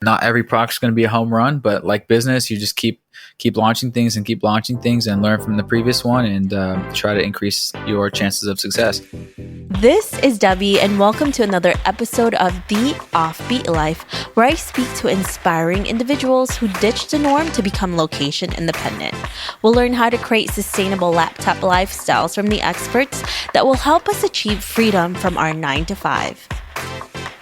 Not every product's going to be a home run, but like business, you just keep launching things and learn from the previous one and try to increase your chances of success. This is Debbie, and welcome to another episode of The Offbeat Life, where I speak to inspiring individuals who ditched the norm to become location independent. We'll learn how to create sustainable laptop lifestyles from the experts that will help us achieve freedom from our 9 to 5.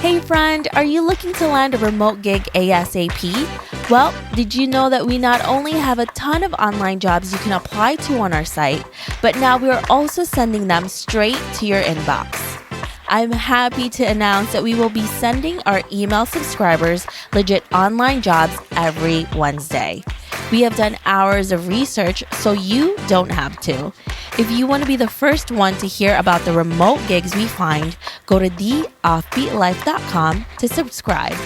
Hey friend, are you looking to land a remote gig ASAP? Well, did you know that we not only have a ton of online jobs you can apply to on our site, but now we are also sending them straight to your inbox. I'm happy to announce that we will be sending our email subscribers legit online jobs every Wednesday. We have done hours of research, so you don't have to. If you want to be the first one to hear about the remote gigs we find, go to theoffbeatlife.com to subscribe.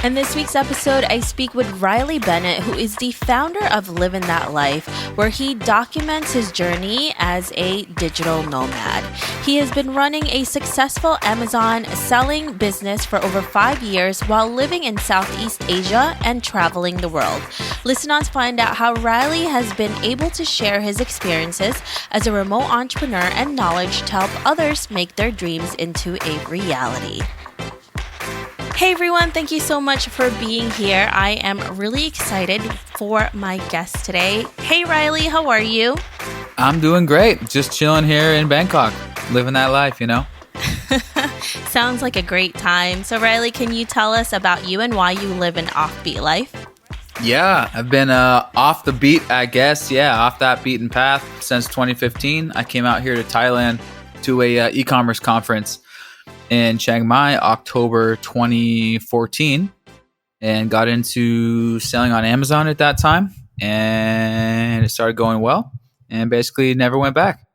In this week's episode, I speak with Riley Bennett, who is the founder of Livin That Life, where he documents his journey as a digital nomad. He has been running a successful Amazon selling business for over 5 years while living in Southeast Asia and traveling the world. Listen on to find out how Riley has been able to share his experiences as a remote entrepreneur and knowledge to help others make their dreams into a reality. Hey everyone, thank you so much for being here. I am really excited for my guest today. Hey Riley, how are you? I'm doing great. Just chilling here in Bangkok, living that life, you know? Sounds like a great time. So Riley, can you tell us about you and why you live an offbeat life? Yeah, I've been off the beat, I guess. Yeah, off that beaten path since 2015. I came out here to Thailand to a e-commerce conference in Chiang Mai, October 2014, and got into selling on Amazon at that time, and it started going well, and basically never went back.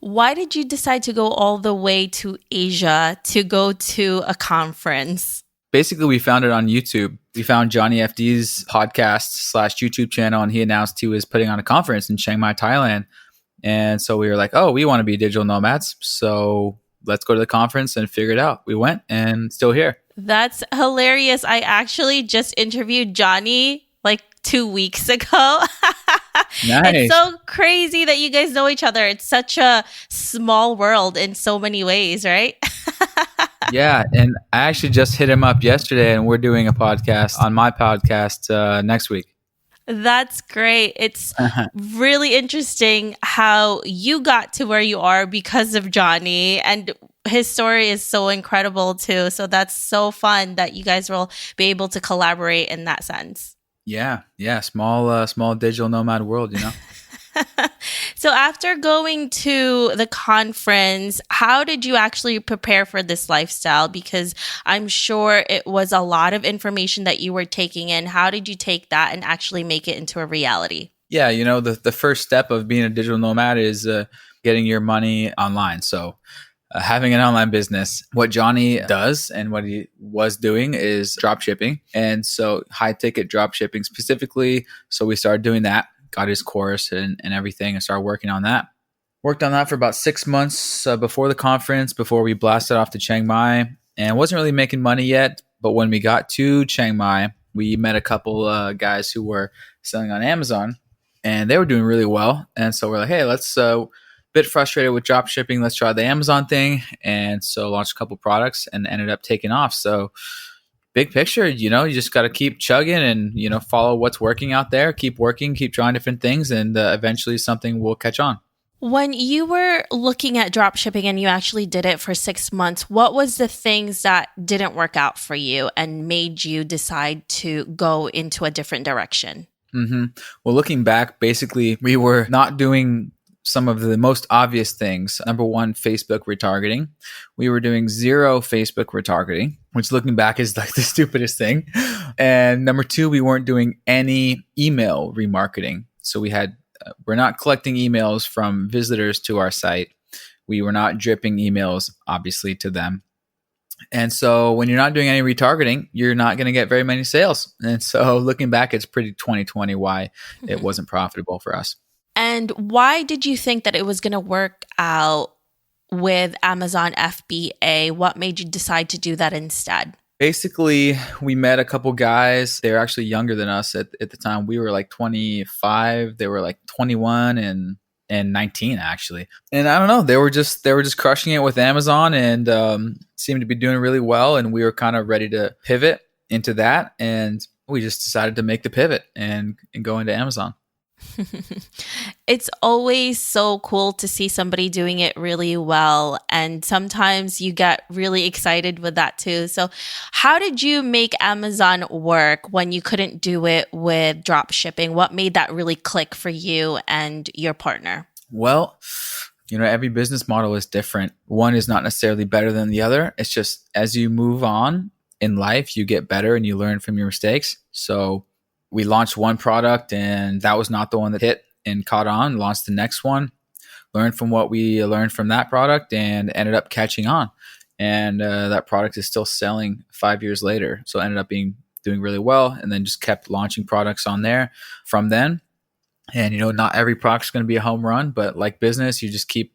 Why did you decide to go all the way to Asia to go to a conference? Basically, we found it on YouTube. We found Johnny FD's podcast / YouTube channel, and he announced he was putting on a conference in Chiang Mai, Thailand. And so we were like, oh, we want to be digital nomads. So let's go to the conference and figure it out. We went and still here. That's hilarious. I actually just interviewed Johnny like 2 weeks ago. Nice. It's so crazy that you guys know each other. It's such a small world in so many ways, right? Yeah. And I actually just hit him up yesterday, and we're doing a podcast on my podcast next week. That's great. It's really interesting how you got to where you are because of Johnny, and his story is so incredible too. So that's so fun that you guys will be able to collaborate in that sense. Yeah. Small digital nomad world, you know? So after going to the conference, how did you actually prepare for this lifestyle? Because I'm sure it was a lot of information that you were taking in. How did you take that and actually make it into a reality? Yeah, you know, the first step of being a digital nomad is getting your money online. So having an online business, what Johnny does and what he was doing is drop shipping. And so high ticket drop shipping specifically. So we started doing that. Got his course and everything and started working on that. Worked on that for about 6 months before the conference, before we blasted off to Chiang Mai, and wasn't really making money yet. But when we got to Chiang Mai, we met a couple guys who were selling on Amazon, and they were doing really well. And so we're like, hey, let's bit frustrated with drop shipping. Let's try the Amazon thing. And so launched a couple products and ended up taking off. So big picture, you know, you just got to keep chugging and, you know, follow what's working out there. Keep working, keep trying different things, and eventually something will catch on. When you were looking at drop shipping and you actually did it for 6 months, what was the things that didn't work out for you and made you decide to go into a different direction? Well, looking back, basically, we were not doing some of the most obvious things. Number one, Facebook retargeting. We were doing 0 Facebook retargeting, which looking back is like the stupidest thing. And number two, we weren't doing any email remarketing. So we're not collecting emails from visitors to our site. We were not dripping emails, obviously, to them. And so when you're not doing any retargeting, you're not going to get very many sales. And so looking back, it's pretty 2020 why it wasn't profitable for us. And why did you think that it was going to work out with Amazon FBA? What made you decide to do that instead? Basically, we met a couple guys. They were actually younger than us at the time. We were like 25. They were like 21 and 19 actually. And I don't know, they were just crushing it with Amazon and seemed to be doing really well. And we were kind of ready to pivot into that. And we just decided to make the pivot and go into Amazon. It's always so cool to see somebody doing it really well. And sometimes you get really excited with that too. So, how did you make Amazon work when you couldn't do it with drop shipping? What made that really click for you and your partner? Well, every business model is different. One is not necessarily better than the other. It's just as you move on in life, you get better and you learn from your mistakes. So we launched one product and that was not the one that hit and caught on. Launched the next one, learned from what we learned from that product and ended up catching on. And that product is still selling 5 years later. So ended up doing really well and then just kept launching products on there from then. And, not every product's going to be a home run, but like business, you just keep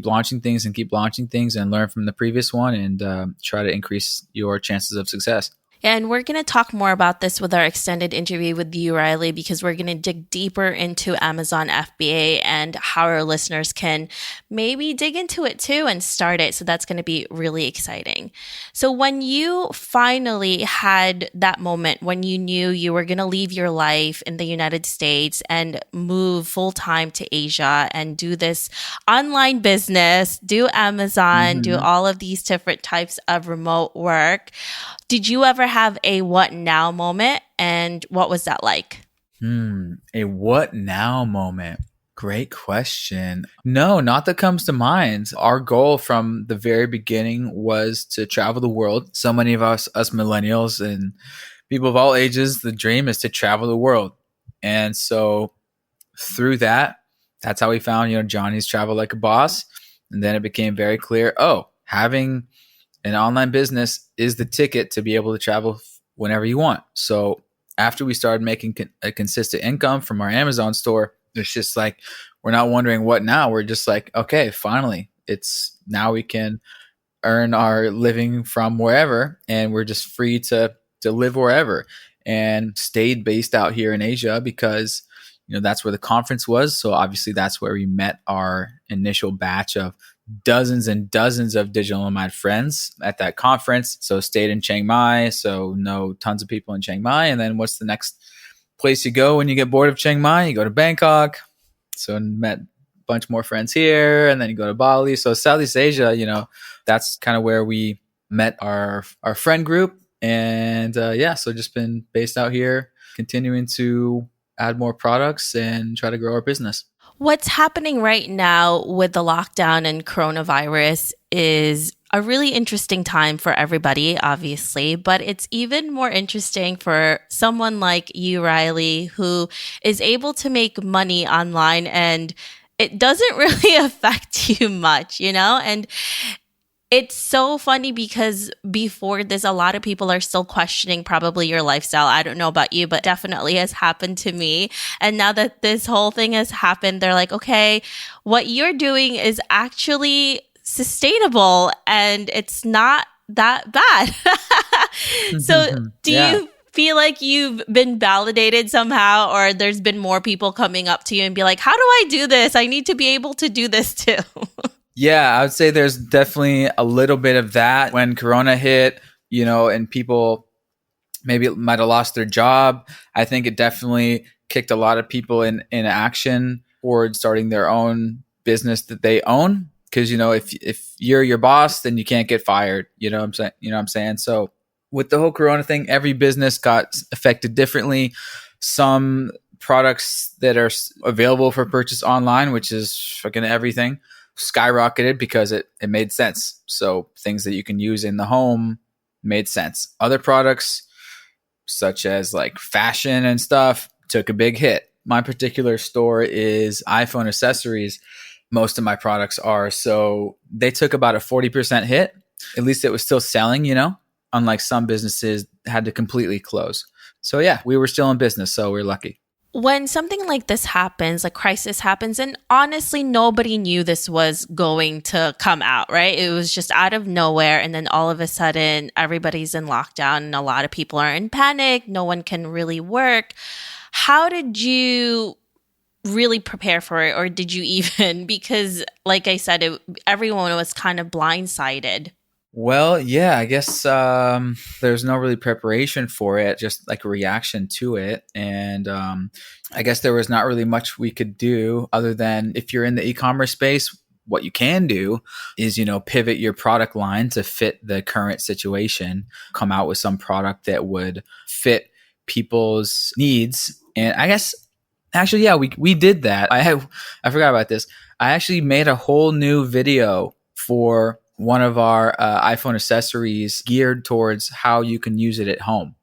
launching things and learn from the previous one and try to increase your chances of success. And we're going to talk more about this with our extended interview with you, Riley, because we're going to dig deeper into Amazon FBA and how our listeners can maybe dig into it too and start it. So that's going to be really exciting. So when you finally had that moment when you knew you were going to leave your life in the United States and move full time to Asia and do this online business, do Amazon, do all of these different types of remote work, did you ever have a what now moment, and what was that like? A what now moment? Great question. No, not that comes to mind. Our goal from the very beginning was to travel the world. So many of us millennials and people of all ages, the dream is to travel the world. And so through that's how we found, Johnny's Travel Like a Boss. And then it became very clear, having an online business is the ticket to be able to travel whenever you want. So after we started making a consistent income from our Amazon store, it's just like, we're not wondering what now. We're just like, okay, finally, it's now we can earn our living from wherever and we're just free to live wherever, and stayed based out here in Asia because, that's where the conference was. So obviously that's where we met our initial batch of dozens and dozens of digital nomad friends at that conference. So stayed in Chiang Mai. So know tons of people in Chiang Mai. And then what's the next place you go when you get bored of Chiang Mai? You go to Bangkok. So met a bunch more friends here. And then you go to Bali. So Southeast Asia, that's kind of where we met our friend group. And so just been based out here, continuing to add more products and try to grow our business. What's happening right now with the lockdown and coronavirus is a really interesting time for everybody, obviously, but it's even more interesting for someone like you, Riley, who is able to make money online and it doesn't really affect you much, And it's so funny because before this, a lot of people are still questioning probably your lifestyle. I don't know about you, but definitely has happened to me. And now that this whole thing has happened, they're like, okay, what you're doing is actually sustainable and it's not that bad. So do you feel like you've been validated somehow, or there's been more people coming up to you and be like, how do I do this? I need to be able to do this too. Yeah, I would say there's definitely a little bit of that when Corona hit, and people maybe might have lost their job. I think it definitely kicked a lot of people in action toward starting their own business that they own. Because, if you're your boss, then you can't get fired. You know what I'm saying? So with the whole Corona thing, every business got affected differently. Some products that are available for purchase online, which is fucking everything, skyrocketed because it made sense. So things that you can use in the home made sense. Other products, such as like fashion and stuff, took a big hit. My particular store is iPhone accessories. Most of my products are. So they took about a 40% hit. At least it was still selling, unlike some businesses had to completely close. So yeah, we were still in business. So we're lucky. When something like this happens, like crisis happens, and honestly, nobody knew this was going to come out, right? It was just out of nowhere. And then all of a sudden, everybody's in lockdown and a lot of people are in panic. No one can really work. How did you really prepare for it? Or did you even, because like I said, everyone was kind of blindsided. Well, yeah, I guess there's no really preparation for it, just like a reaction to it. And I guess there was not really much we could do other than if you're in the e-commerce space, what you can do is, pivot your product line to fit the current situation, come out with some product that would fit people's needs. And I guess actually, yeah, we did that. I forgot about this. I actually made a whole new video for one of our iPhone accessories geared towards how you can use it at home.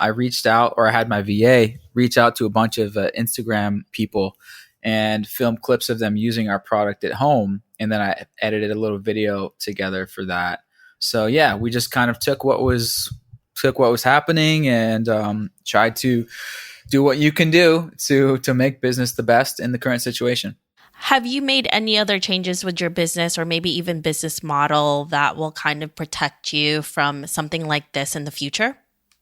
I reached out, or I had my VA reach out to a bunch of Instagram people and film clips of them using our product at home. And then I edited a little video together for that. So yeah, we just kind of took what was happening and tried to do what you can do to make business the best in the current situation. Have you made any other changes with your business or maybe even business model that will kind of protect you from something like this in the future?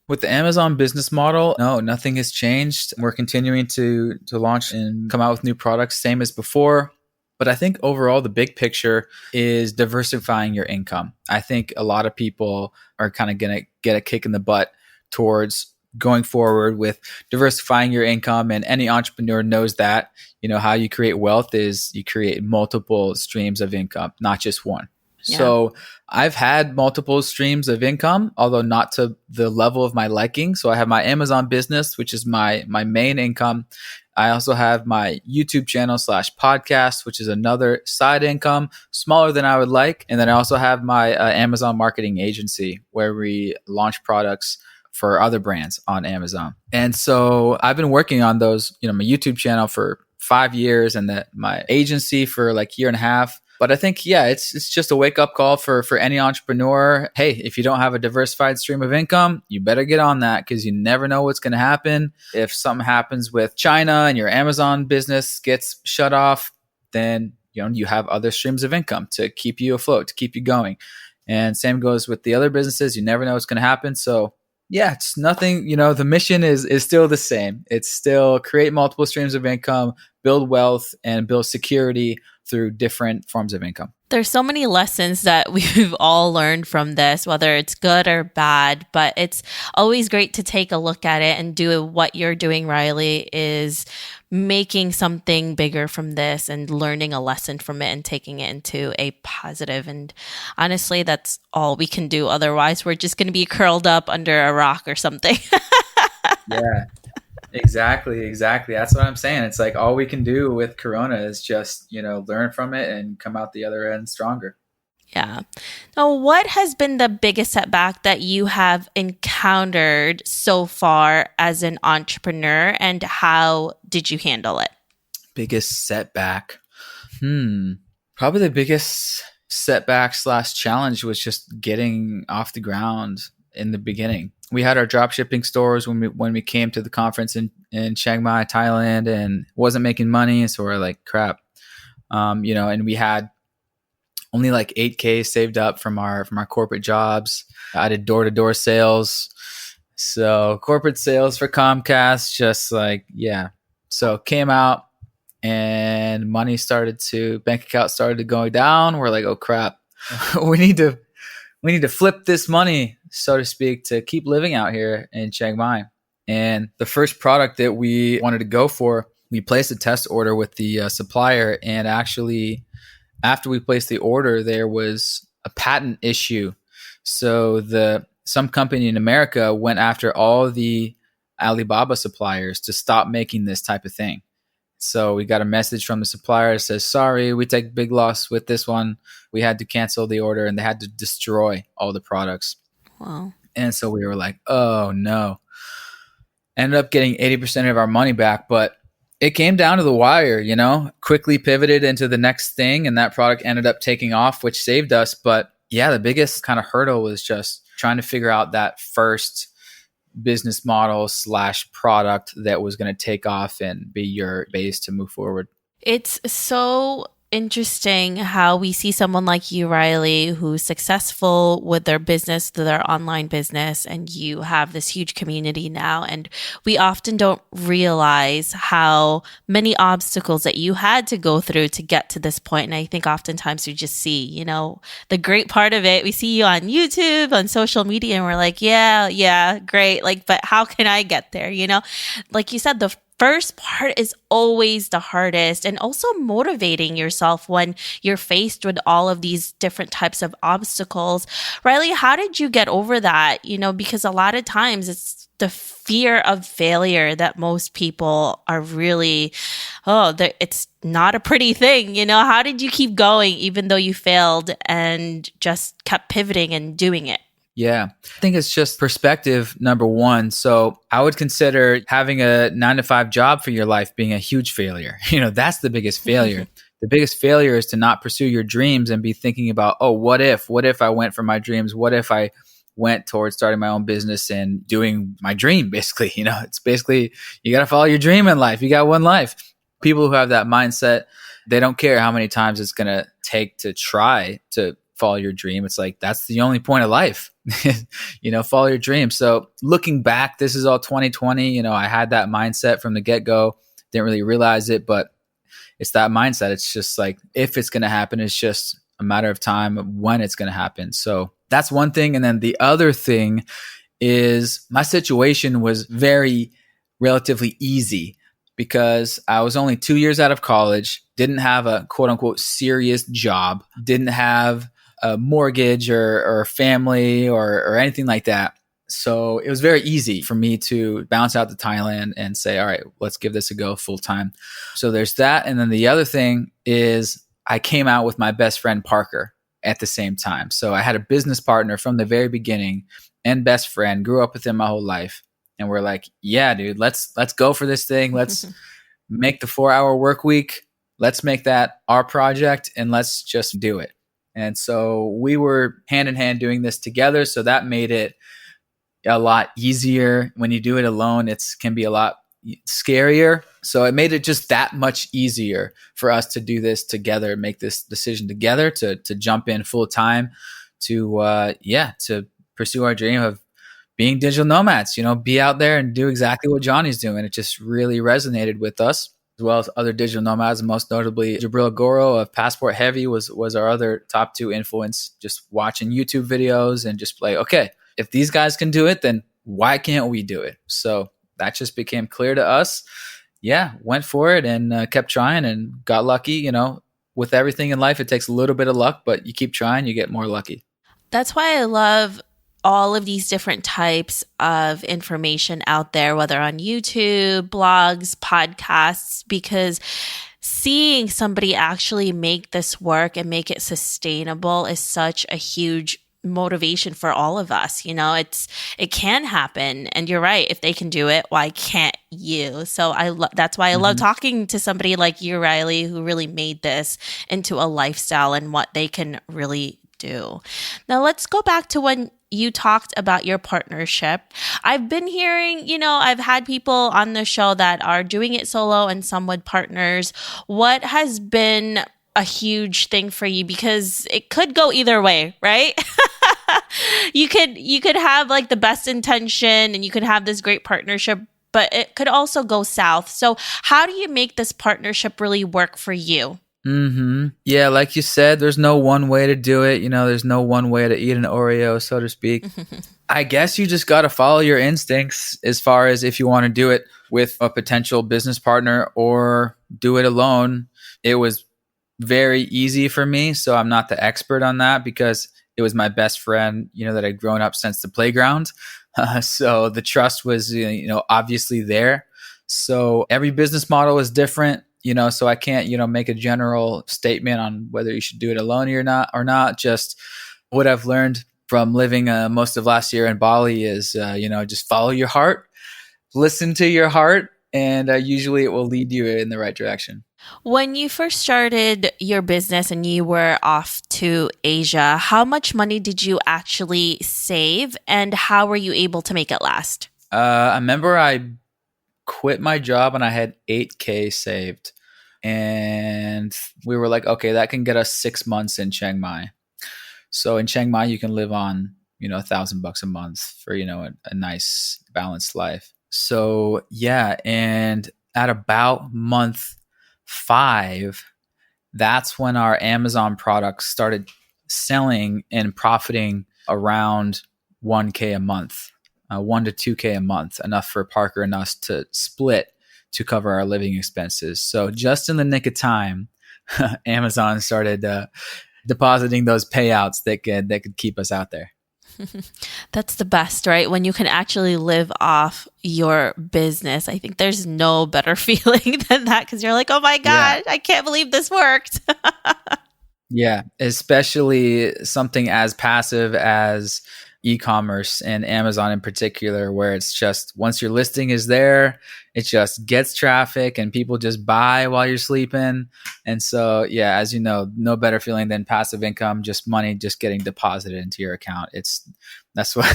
With the Amazon business model, no, nothing has changed. We're continuing to launch and come out with new products, same as before. But I think overall, the big picture is diversifying your income. I think a lot of people are kind of going to get a kick in the butt towards going forward with diversifying your income. And any entrepreneur knows that, how you create wealth is you create multiple streams of income, not just one. Yeah. So I've had multiple streams of income, although not to the level of my liking. So I have my Amazon business, which is my main income. I also have my YouTube channel / podcast, which is another side income, smaller than I would like. And then I also have my Amazon marketing agency where we launch products for other brands on Amazon. And so I've been working on those, my YouTube channel for 5 years and my agency for like a year and a half. But I think, yeah, it's just a wake up call for any entrepreneur. Hey, if you don't have a diversified stream of income, you better get on that because you never know what's going to happen. If something happens with China and your Amazon business gets shut off, then you have other streams of income to keep you afloat, to keep you going. And same goes with the other businesses. You never know what's going to happen. So yeah, it's nothing, the mission is still the same. It's still create multiple streams of income, build wealth, and build security through different forms of income. There's so many lessons that we've all learned from this, whether it's good or bad, but it's always great to take a look at it and do what you're doing, Riley, is making something bigger from this and learning a lesson from it and taking it into a positive. And honestly, that's all we can do. Otherwise, we're just going to be curled up under a rock or something. Yeah. Exactly. That's what I'm saying. It's like all we can do with Corona is just, learn from it and come out the other end stronger. Yeah. Now, what has been the biggest setback that you have encountered so far as an entrepreneur, and how did you handle it? Biggest setback? Probably the biggest setback / challenge was just getting off the ground in the beginning. We had our drop shipping stores when we came to the conference in Chiang Mai, Thailand, and wasn't making money. So we're like, crap, and we had only like $8,000 saved up from our corporate jobs. I did door-to-door sales. So corporate sales for Comcast, just like, yeah. So came out and bank account started going down. We're like, oh crap, we need to flip this money, so to speak, to keep living out here in Chiang Mai. And the first product that we wanted to go for, we placed a test order with the supplier. And actually, after we placed the order, there was a patent issue. So some company in America went after all the Alibaba suppliers to stop making this type of thing. So we got a message from the supplier that says, sorry, we take big loss with this one. We had to cancel the order and they had to destroy all the products. Wow. And so we were like, oh no. Ended up getting 80% of our money back, but it came down to the wire, quickly pivoted into the next thing. And that product ended up taking off, which saved us. But yeah, the biggest kind of hurdle was just trying to figure out that first business model / product that was going to take off and be your base to move forward. It's so interesting how we see someone like you, Riley, who's successful with their business, their online business, and you have this huge community now. And we often don't realize how many obstacles that you had to go through to get to this point. And I think oftentimes we just see, the great part of it. We see you on YouTube, on social media, and we're like, yeah, great. Like, but how can I get there? Like you said, the first part is always the hardest, and also motivating yourself when you're faced with all of these different types of obstacles. Riley, how did you get over that? Because a lot of times it's the fear of failure that most people are really, it's not a pretty thing. How did you keep going even though you failed and just kept pivoting and doing it? Yeah, I think it's just perspective, number one. So I would consider having a 9-to-5 job for your life being a huge failure. That's the biggest failure. The biggest failure is to not pursue your dreams and be thinking about, what if I went for my dreams? What if I went towards starting my own business and doing my dream? Basically, it's basically, you got to follow your dream in life. You got one life. People who have that mindset, they don't care how many times it's going to take to try to follow your dream. It's like, that's the only point of life. Follow your dream. So looking back, this is all 2020. I had that mindset from the get-go. Didn't really realize it, but it's that mindset. It's just like, if it's going to happen, it's just a matter of time when it's going to happen. So that's one thing. And then the other thing is my situation was very relatively easy because I was only 2 years out of college, didn't have a quote unquote serious job, didn't have a mortgage or family or anything like that. So it was very easy for me to bounce out to Thailand and say, all right, let's give this a go full time. So there's that. And then the other thing is I came out with my best friend, Parker, at the same time. So I had a business partner from the very beginning and best friend, grew up with him my whole life. And we're like, yeah, dude, let's go for this thing. Let's make the 4-hour work week. Let's make that our project and let's just do it. And so we were hand in hand doing this together. So that made it a lot easier. When you do it alone, it can be a lot scarier. So it made it just that much easier for us to do this together, make this decision together, to jump in full time, to pursue our dream of being digital nomads, be out there and do exactly what Johnny's doing. It just really resonated with us, as well as other digital nomads, most notably Jabril Goro of Passport Heavy was our other top 2 influence, just watching YouTube videos and just like, okay, if these guys can do it, then why can't we do it? So that just became clear to us. Yeah, went for it and kept trying and got lucky. With everything in life, it takes a little bit of luck, but you keep trying, you get more lucky. That's why I love all of these different types of information out there, whether on YouTube, blogs, podcasts, because seeing somebody actually make this work and make it sustainable is such a huge motivation for all of us. It can happen, and you're right. If they can do it, why can't you? So that's why I love talking to somebody like you, Riley, who really made this into a lifestyle and what they can really do. Now let's go back to when you talked about your partnership. I've been hearing, I've had people on the show that are doing it solo and some with partners. What has been a huge thing for you? Because it could go either way, right? You could have like the best intention and you could have this great partnership, but it could also go south. So how do you make this partnership really work for you? Yeah, like you said, there's no one way to do it. There's no one way to eat an Oreo, so to speak. I guess you just got to follow your instincts as far as if you want to do it with a potential business partner or do it alone. It was very easy for me, so I'm not the expert on that because it was my best friend, that I'd grown up since the playground. So the trust was, obviously there. So every business model is different. So I can't, make a general statement on whether you should do it alone or not. Just what I've learned from living most of last year in Bali is, just follow your heart, listen to your heart, and usually it will lead you in the right direction. When you first started your business and you were off to Asia, how much money did you actually save and how were you able to make it last? I remember I quit my job and I had 8K saved. And we were like, okay, that can get us 6 months in Chiang Mai. So in Chiang Mai, you can live on, $1,000 a month for, a nice balanced life. So yeah. And at about month 5, that's when our Amazon products started selling and profiting around 1K a month, 1 to 2K a month, enough for Parker and us to split to cover our living expenses. So just in the nick of time, Amazon started depositing those payouts that could keep us out there. That's the best, right? When you can actually live off your business. I think there's no better feeling than that, because you're like, oh my God, I can't believe this worked. Yeah, especially something as passive as e-commerce and Amazon in particular, where it's just once your listing is there, it just gets traffic and people just buy while you're sleeping. And so, yeah, as you know, no better feeling than passive income, just money just getting deposited into your account. That's why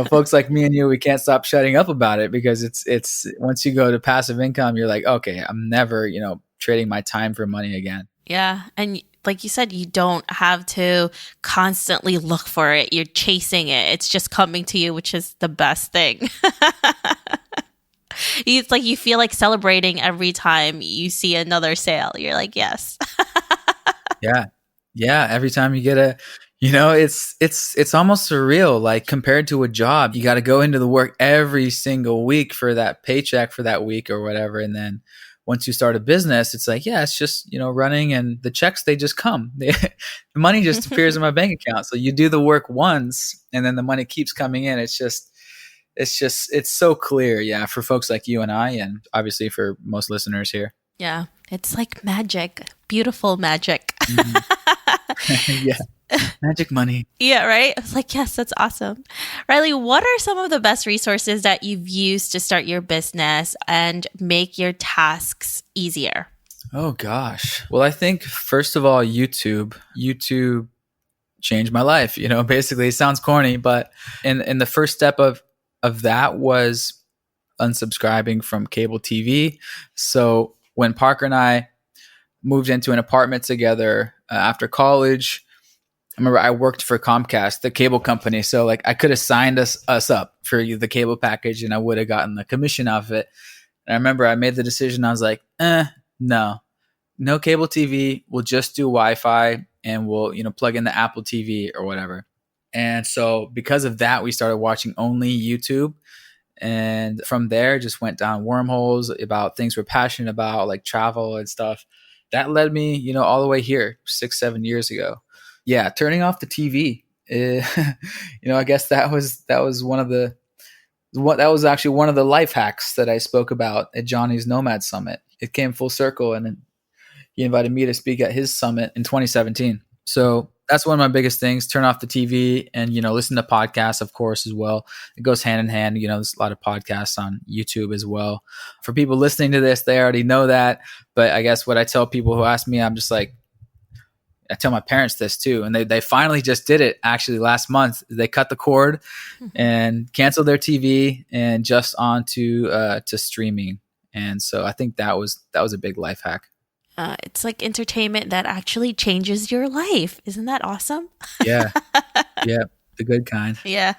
folks like me and you, we can't stop shutting up about it, because it's once you go to passive income, you're like, okay, I'm never, trading my time for money again. Yeah. And like you said, you don't have to constantly look for it. You're chasing it. It's just coming to you, which is the best thing. It's like you feel like celebrating every time you see another sale. You're like, yes. Yeah. Yeah. Every time you get it's almost surreal. Like, compared to a job, you got to go into the work every single week for that paycheck for that week or whatever. And then once you start a business, it's like, yeah, it's just, running, and the checks, they just come. The money just appears in my bank account. So you do the work once and then the money keeps coming in. It's so clear. Yeah. For folks like you and I, and obviously for most listeners here. Yeah. It's like magic, beautiful magic. Mm-hmm. Yeah. Magic money. Yeah, right? I was like, yes, that's awesome. Riley, what are some of the best resources that you've used to start your business and make your tasks easier? Oh, gosh. Well, I think, first of all, YouTube changed my life. Basically, it sounds corny, but in the first step of that was unsubscribing from cable TV. So when Parker and I moved into an apartment together after college, I remember I worked for Comcast, the cable company. So like, I could have signed us up for the cable package and I would have gotten the commission off of it. And I remember I made the decision. I was like, no cable TV. We'll just do Wi-Fi and we'll, plug in the Apple TV or whatever. And so because of that, we started watching only YouTube. And from there, just went down wormholes about things we're passionate about, like travel and stuff. That led me, all the way here 6-7 years ago. Yeah, turning off the TV. I guess that was actually one of the life hacks that I spoke about at Johnny's Nomad Summit. It came full circle, and he invited me to speak at his summit in 2017. So that's one of my biggest things. Turn off the TV and, listen to podcasts, of course, as well. It goes hand in hand. There's a lot of podcasts on YouTube as well. For people listening to this, they already know that. But I guess what I tell people who ask me, I'm just like, I tell my parents this too. And they finally just did it actually last month. They cut the cord and canceled their TV and just on to streaming. And so I think that was a big life hack. It's like entertainment that actually changes your life. Isn't that awesome? Yeah. Yeah. The good kind. Yeah.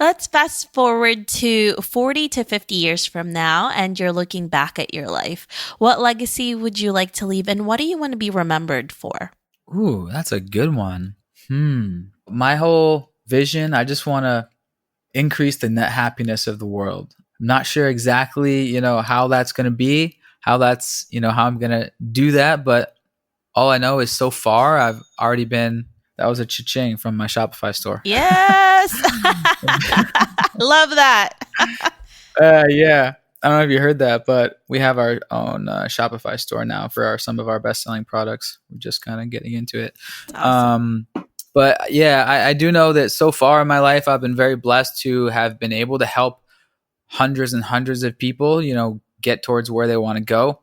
Let's fast forward to 40 to 50 years from now, and you're looking back at your life. What legacy would you like to leave, and what do you want to be remembered for? Ooh, that's a good one. My whole vision, I just want to increase the net happiness of the world. I'm not sure exactly, how that's going to be, how I'm going to do that. But all I know is so far I've already been, that was a cha-ching from my Shopify store. Yes. Love that. Yeah. I don't know if you heard that, but we have our own Shopify store now for some of our best-selling products. We're just kind of getting into it. Awesome. But yeah, I do know that so far in my life, I've been very blessed to have been able to help hundreds and hundreds of people, get towards where they want to go.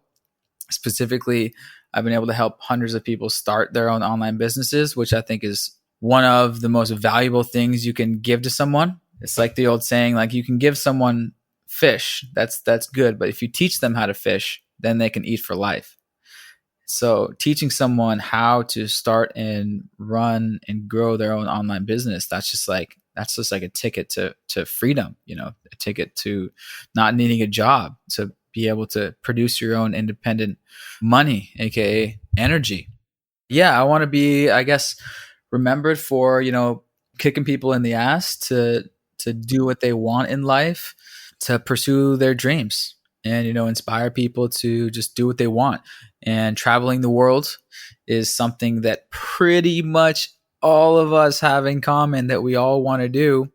Specifically, I've been able to help hundreds of people start their own online businesses, which I think is one of the most valuable things you can give to someone. It's like the old saying, like you can give someone fish, that's good, but if you teach them how to fish, then they can eat for life. So teaching someone how to start and run and grow their own online business, that's just like a ticket to freedom, a ticket to not needing a job, to be able to produce your own independent money, aka energy. Yeah, I want to be, I guess, remembered for, kicking people in the ass to do what they want in life, to pursue their dreams, and inspire people to just do what they want. And traveling the world is something that pretty much all of us have in common, that we all want to do.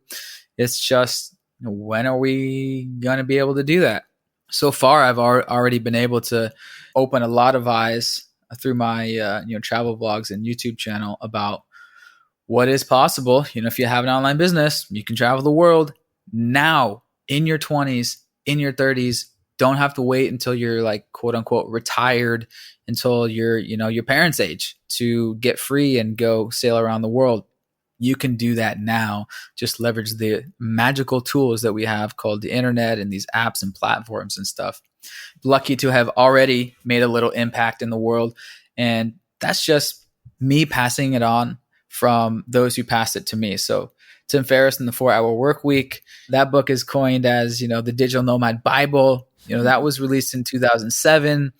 It's just, when are we going to be able to do that? So far, I've already been able to open a lot of eyes through my travel vlogs and YouTube channel about what is possible. If you have an online business, you can travel the world now, in your 20s, in your 30s. Don't have to wait until you're like, quote unquote, retired, until you're, your parents' age, to get free and go sail around the world. You can do that now. Just leverage the magical tools that we have called the internet and these apps and platforms and stuff. Lucky to have already made a little impact in the world. And that's just me passing it on from those who passed it to me. So Tim Ferriss and the 4-Hour Work Week, that book is coined as, the Digital Nomad Bible. That was released in 2007.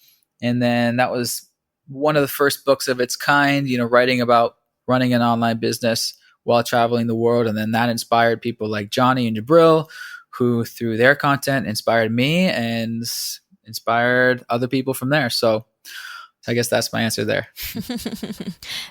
And then that was one of the first books of its kind, writing about running an online business while traveling the world. And then that inspired people like Johnny and Jabril, who through their content inspired me and inspired other people from there. So I guess that's my answer there.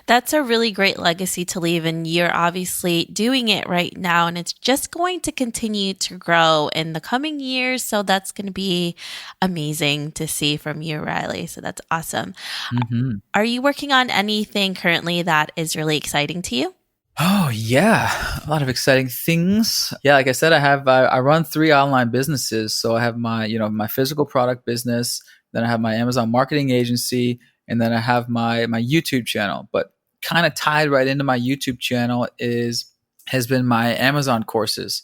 That's a really great legacy to leave, and you're obviously doing it right now, and it's just going to continue to grow in the coming years. So that's going to be amazing to see from you, Riley. So that's awesome. Mm-hmm. Are you working on anything currently that is really exciting to you? Oh yeah, a lot of exciting things. Yeah, like I said, I run 3 online businesses. So I have my my physical product business. Then I have my Amazon marketing agency, and then I have my YouTube channel. But kind of tied right into my YouTube channel has been my Amazon courses.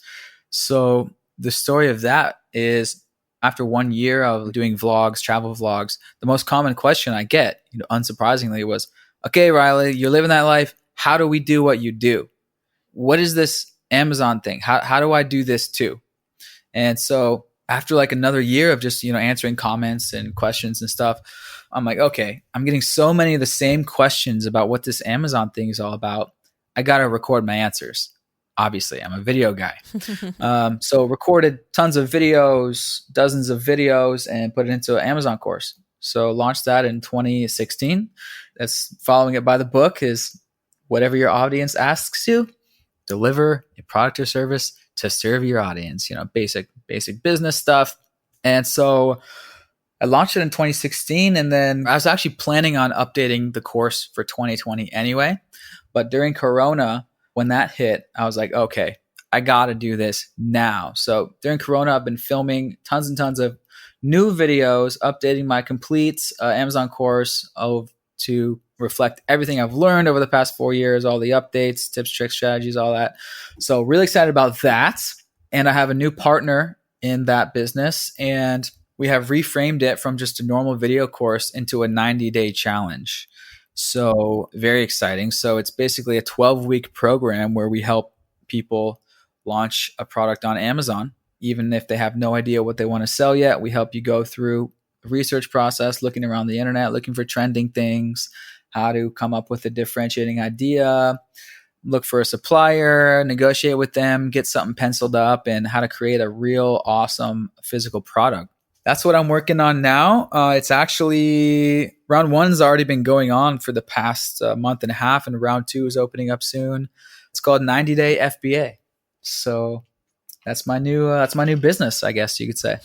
So the story of that is, after 1 year of doing vlogs, travel vlogs, the most common question I get, unsurprisingly, was, "Okay, Riley, you're living that life. How do we do what you do? What is this Amazon thing? How do I do this too?" And so after like another year of just, answering comments and questions and stuff, I'm like, okay, I'm getting so many of the same questions about what this Amazon thing is all about. I got to record my answers. Obviously, I'm a video guy. So recorded tons of videos, dozens of videos, and put it into an Amazon course. So launched that in 2016. That's following it by the book is, whatever your audience asks you, deliver a product or service to serve your audience, basic business stuff. And so I launched it in 2016, and then I was actually planning on updating the course for 2020 anyway. But during Corona, when that hit, I was like, okay, I got to do this now. So during Corona, I've been filming tons and tons of new videos, updating my complete Amazon course to reflect everything I've learned over the past 4 years, all the updates, tips, tricks, strategies, all that. So really excited about that. And I have a new partner in that business, and we have reframed it from just a normal video course into a 90-day challenge. So very exciting. So it's basically a 12-week program where we help people launch a product on Amazon. Even if they have no idea what they want to sell yet, we help you go through a research process, looking around the internet, looking for trending things, how to come up with a differentiating idea, look for a supplier, negotiate with them, get something penciled up, and how to create a real awesome physical product. That's what I'm working on now. It's actually, round 1's already been going on for the past month and a half, and round 2 is opening up soon. It's called 90 Day FBA. So that's my new business, I guess you could say.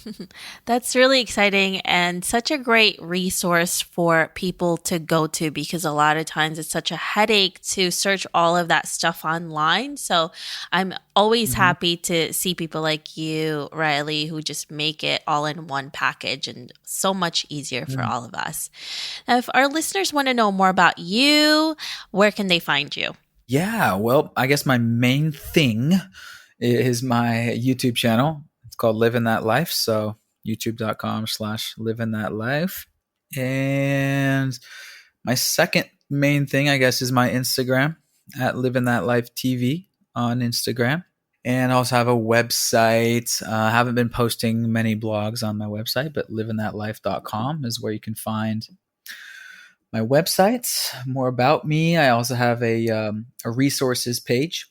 That's really exciting and such a great resource for people to go to, because a lot of times it's such a headache to search all of that stuff online. So I'm always happy to see people like you, Riley, who just make it all in one package and so much easier for all of us. Now, if our listeners want to know more about you, where can they find you? Yeah, well, I guess my main thing is my YouTube channel. It's called Livin That Life. So youtube.com/Livin That Life. And my second main thing, I guess, is my Instagram at Livin That Life TV on Instagram. And I also have a website. I haven't been posting many blogs on my website, but livinthatlife.com is where you can find my website, more about me. I also have a resources page.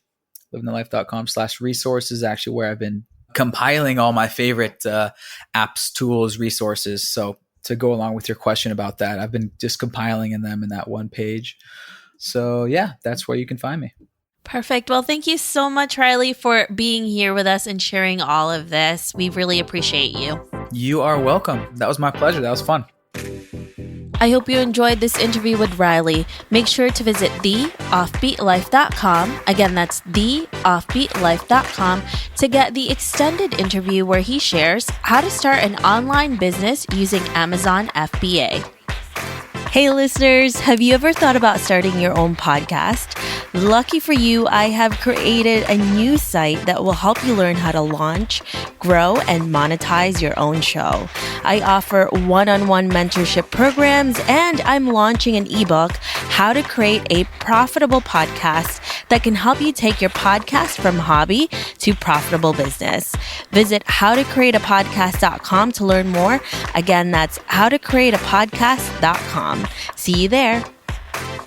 livinthatlife.com/resources, actually where I've been compiling all my favorite apps, tools, resources. So to go along with your question about that, I've been just compiling them in that one page. So yeah, that's where you can find me. Perfect. Well, thank you so much, Riley, for being here with us and sharing all of this. We really appreciate you. You are welcome. That was my pleasure. That was fun. I hope you enjoyed this interview with Riley. Make sure to visit theoffbeatlife.com. Again, that's theoffbeatlife.com to get the extended interview where he shares how to start an online business using Amazon FBA. Hey listeners, have you ever thought about starting your own podcast? Lucky for you, I have created a new site that will help you learn how to launch, grow, and monetize your own show. I offer one-on-one mentorship programs, and I'm launching an ebook, How to Create a Profitable Podcast, that can help you take your podcast from hobby to profitable business. Visit howtocreateapodcast.com to learn more. Again, that's howtocreateapodcast.com. See you there.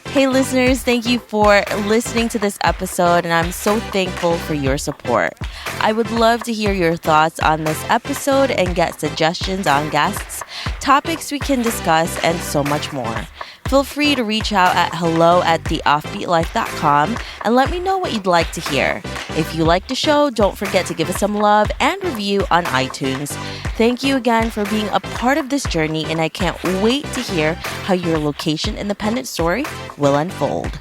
Hey listeners, thank you for listening to this episode, and I'm so thankful for your support. I would love to hear your thoughts on this episode and get suggestions on guests, topics we can discuss, and so much more. Feel free to reach out at hello@theoffbeatlife.com and let me know what you'd like to hear. If you like the show, don't forget to give us some love and review on iTunes. Thank you again for being a part of this journey, and I can't wait to hear how your location independent story will unfold.